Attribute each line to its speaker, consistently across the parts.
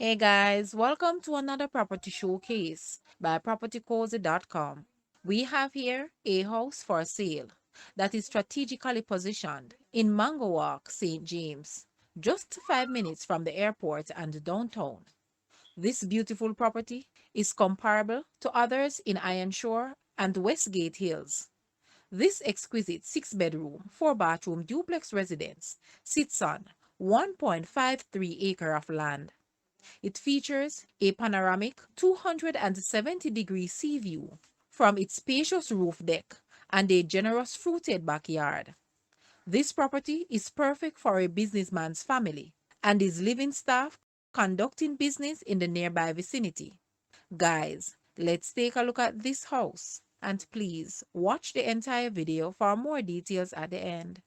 Speaker 1: Hey guys, welcome to another property showcase by propertycozy.com. We have here a house for sale that is strategically positioned in Mango Walk, St. James, just 5 minutes from the airport and downtown. This beautiful property is comparable to others in Ironshore and Westgate Hills. This exquisite 6 bedroom, 4 bathroom duplex residence sits on 1.53 acre of land. It features a panoramic 270-degree sea view from its spacious roof deck and a generous fruited backyard. This property is perfect for a businessman's family and his living staff conducting business in the nearby vicinity. Guys, let's take a look at this house and please watch the entire video for more details at the end.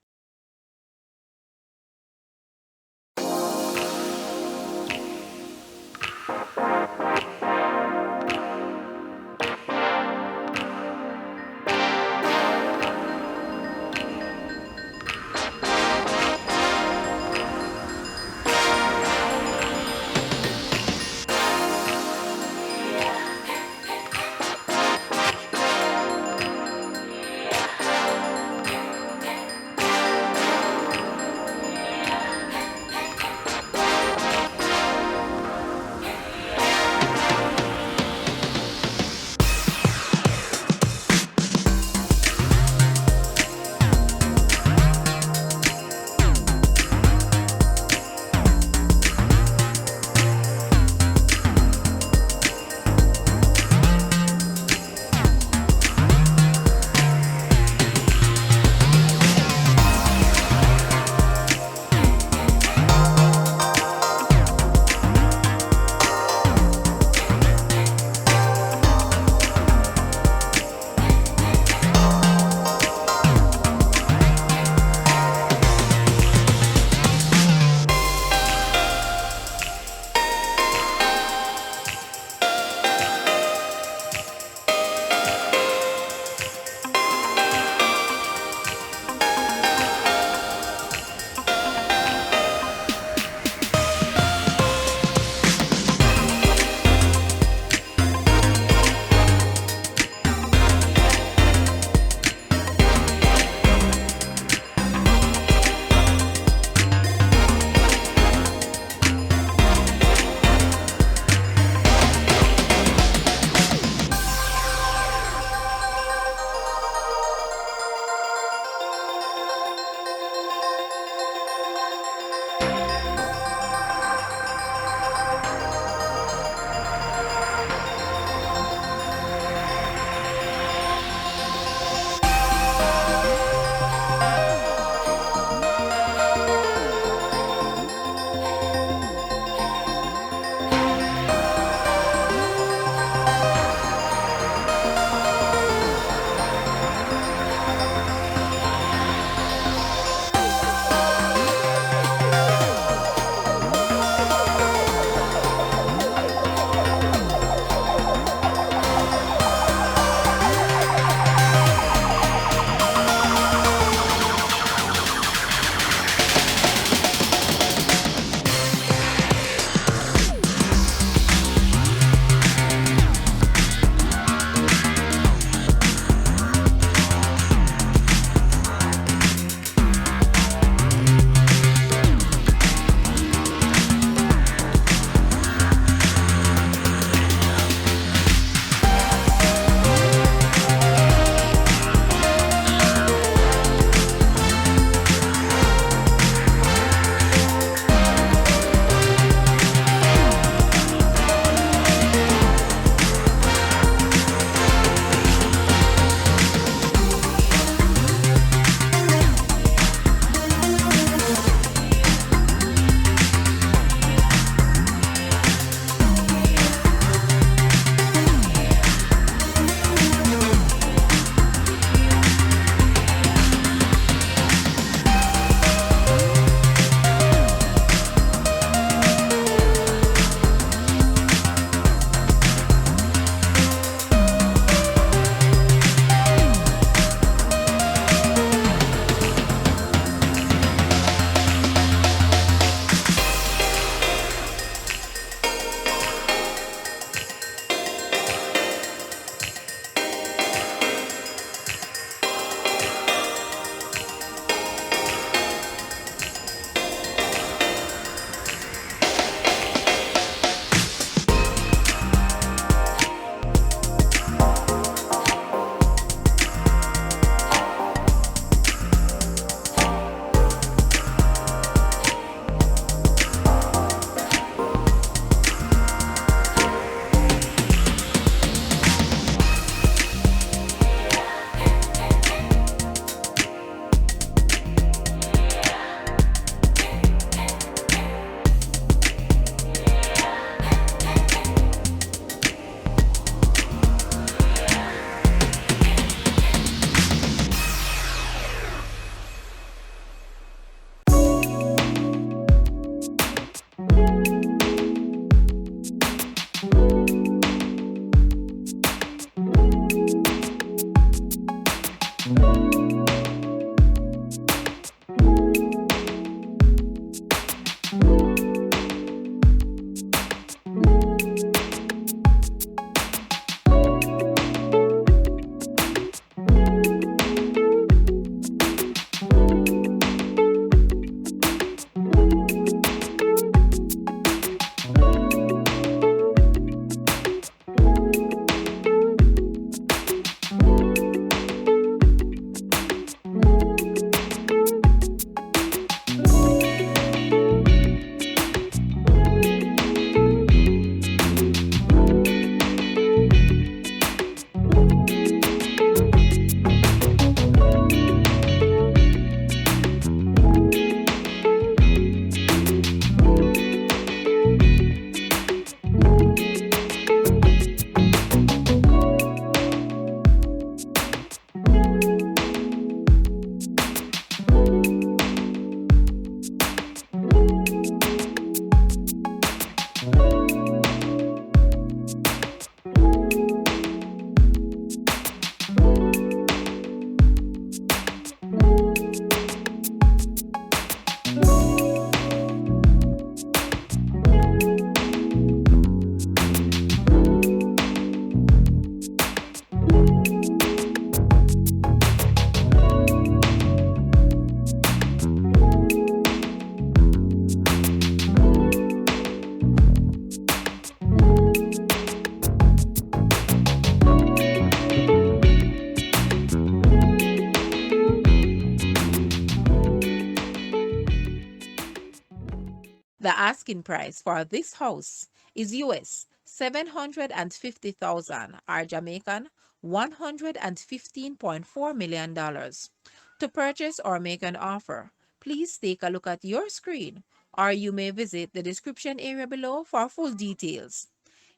Speaker 1: asking price for this house is US 750,000 or Jamaican $115.4 million. To purchase or make an offer, please take a look at your screen, or you may visit the description area below for full details.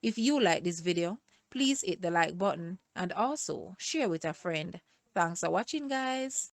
Speaker 1: If you like this video, please hit the like button and also share with a friend. Thanks for watching, guys.